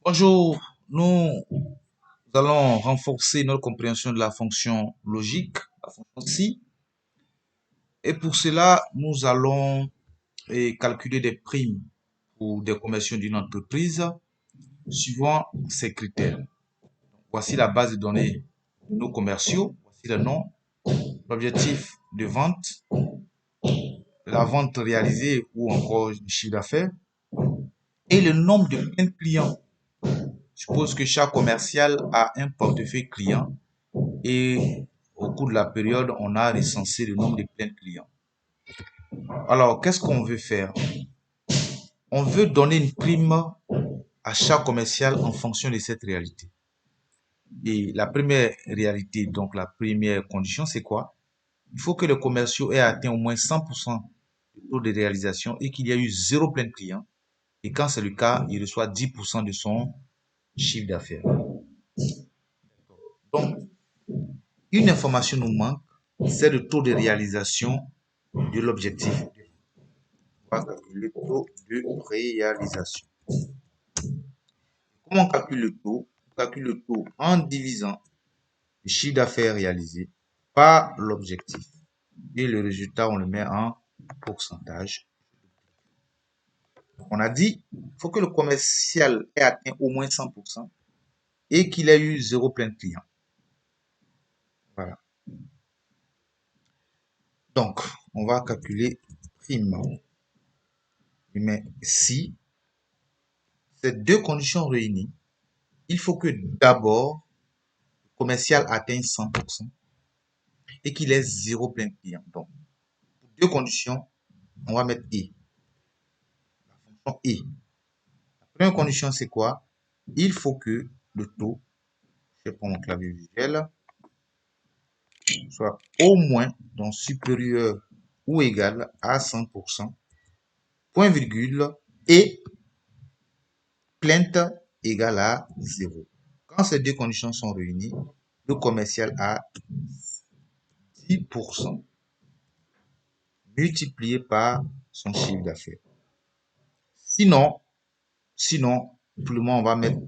Bonjour, nous allons renforcer notre compréhension de la fonction logique, la fonction si, et pour cela, nous allons calculer des primes pour des conversions d'une entreprise suivant ces critères. Voici la base de données de nos commerciaux, voici le nom, l'objectif de vente, la vente réalisée ou encore le chiffre d'affaires et le nombre de pleins clients. Je suppose que chaque commercial a un portefeuille client et au cours de la période, on a recensé le nombre de pleins clients. Alors, qu'est-ce qu'on veut faire? On veut donner une prime à chaque commercial en fonction de cette réalité. Et la première réalité, donc la première condition, c'est quoi? Il faut que le commercial ait atteint au moins 100% de taux de réalisation et qu'il y ait eu zéro plein client. Et quand c'est le cas, il reçoit 10% de son chiffre d'affaires. Donc, une information nous manque, c'est le taux de réalisation de l'objectif. On va calculer le taux de réalisation. Comment on calcule le taux? On calcule le taux en divisant le chiffre d'affaires réalisé par l'objectif. Et le résultat, on le met en pourcentage. On a dit, il faut que le commercial ait atteint au moins 100% et qu'il ait eu zéro plein de clients. Voilà. Donc, on va calculer prime. Mais si ces deux conditions réunies, il faut que d'abord, le commercial atteigne 100% et qu'il ait zéro plein de clients. Donc, pour deux conditions, on va mettre I. La fonction I. La première condition, c'est quoi? Il faut que le taux, je prends mon clavier visuel, soit au moins donc supérieur ou égal à 100%, point virgule, et plainte égale à 0. Quand ces deux conditions sont réunies, le commercial a 10% multiplié par son chiffre d'affaires. Sinon, pour le moment, on va mettre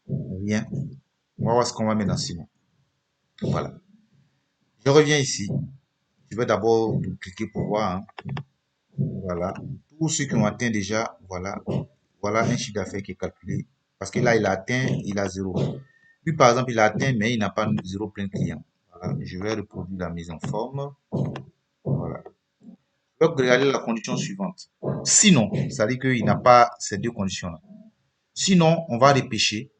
rien. On va voir ce qu'on va mettre dans sinon. Voilà. Je reviens ici. Je vais d'abord cliquer pour voir. Hein. Voilà. Tous ceux qui ont atteint déjà, voilà. Voilà un chiffre d'affaires qui est calculé. Parce que là, il a atteint, il a 0. Puis, par exemple, il a atteint, mais il n'a pas 0 plein de clients. Voilà. Je vais reproduire la mise en forme. Voilà. Je vais regarder la condition suivante. Sinon, ça veut dire qu'il n'a pas ces deux conditions-là. Sinon, on va dépêcher.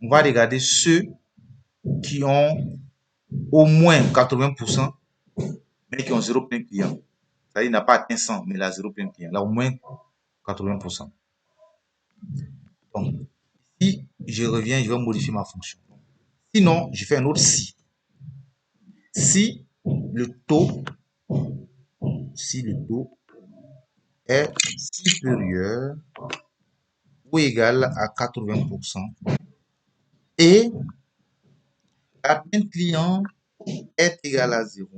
On va regarder ceux qui ont au moins 80%, mais qui ont 0 plein de clients. C'est-à-dire qu'il n'a pas atteint 100, mais il a 0 plein de clients. Là, au moins 80%. Donc, si je reviens, je vais modifier ma fonction. Sinon, je fais un autre si. Si le taux est supérieur ou égal à 80% et la plein client est égal à 0.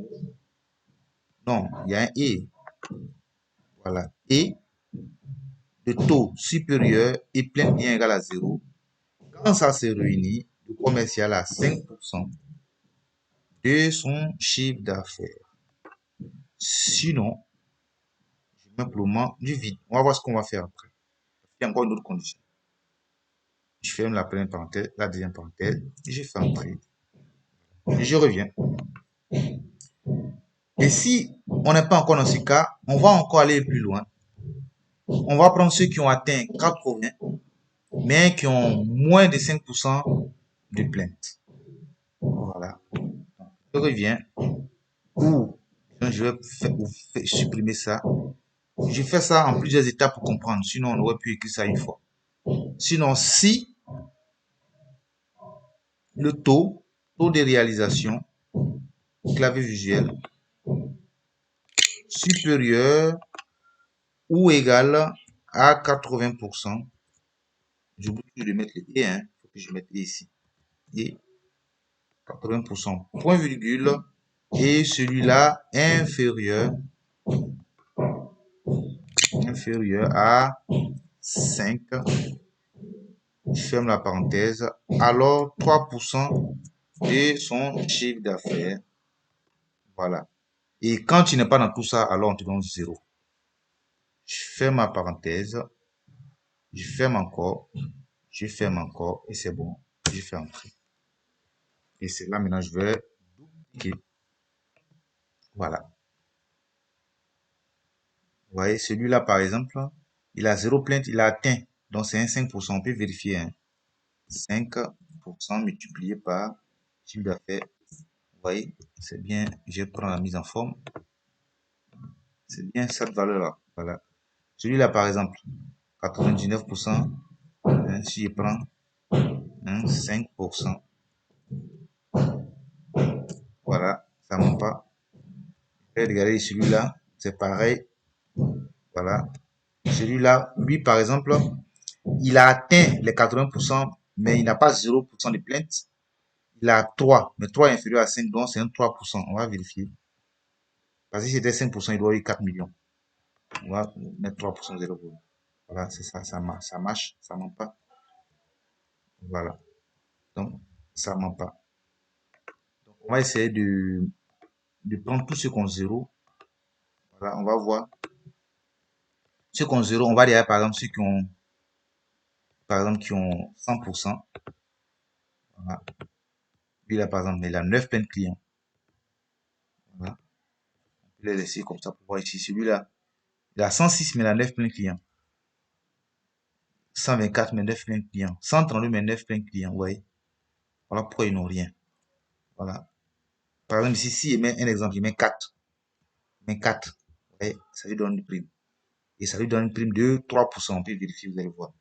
Non, il y a un et. Voilà. Et le taux supérieur et plein client égal à 0. Quand ça se réunit, le commercial a 5% de son chiffre d'affaires. Sinon, je mets pour le moment du vide. On va voir ce qu'on va faire après. Il y a encore une autre condition. Je ferme la première parenthèse, la deuxième parenthèse, et je fais entrer. Et je reviens. Et si on n'est pas encore dans ce cas, on va encore aller plus loin. On va prendre ceux qui ont atteint 80, mais qui ont moins de 5% de plainte. Voilà. Je reviens. Ou je vais supprimer ça. Je fais ça en plusieurs étapes pour comprendre. Sinon, on aurait pu écrire ça une fois. Sinon, si le taux de réalisation, clavier visuel, supérieur ou égal à 80%, j'oublie de mettre le et, hein. Il faut que je mette et ici. Et 80%, point virgule, et celui-là inférieur à 5 je ferme la parenthèse. Alors, 3% de son chiffre d'affaires. Voilà. Et quand tu n'es pas dans tout ça, alors on te donne 0. Je ferme ma parenthèse. Je ferme encore. Je ferme encore. Et c'est bon. Je fais entrer. Et c'est là maintenant, je vais dupliquer. Voilà. Vous voyez, celui-là, par exemple, il a 0 plainte, il a atteint. Donc, c'est un 5%. On peut vérifier. 5% multiplié par chiffre d'affaires. Vous voyez, c'est bien. Je prends la mise en forme. C'est bien cette valeur-là. Voilà. Celui-là, par exemple, 99%. Si je prends 5%. Voilà, ça ne monte pas. Regardez celui-là, c'est pareil. Voilà. Celui-là, lui, par exemple, il a atteint les 80%, mais il n'a pas 0% de plaintes. Il a 3, mais 3 est inférieur à 5, donc c'est un 3%. On va vérifier. Parce que si c'était 5%, il doit y avoir 4 millions. On va mettre 3% 0. Voilà, c'est ça, ça marche, ça ment pas. Voilà. Donc, ça ment pas. Donc, on va essayer de prendre tous ceux qui ont 0. Voilà, on va voir. Ceux qui ont 0, on va dire par exemple ceux qui ont, par exemple, qui ont 100%. Voilà. Lui, là, par exemple, il a 9 pleins de clients. Voilà. On peut les laisser comme ça pour voir ici. Celui-là, il a 106, mais il a 9 pleins de clients. 124, mais 9 pleins de clients. 132, mais 9 pleins de clients. Vous voyez. Voilà pourquoi ils n'ont rien. Voilà. Par exemple, ici, si il met un exemple, il met 4. Il met 4. Vous voyez, ça lui donne une prime. Et ça lui donne une prime de 3%. On peut vérifier, vous allez voir.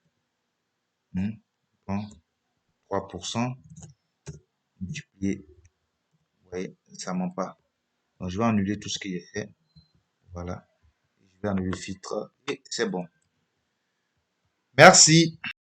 Bon, 3% multiplié. Vous voyez, ça ne ment pas. Donc, je vais annuler tout ce que j'ai fait. Voilà. Je vais annuler le filtre et c'est bon. Merci.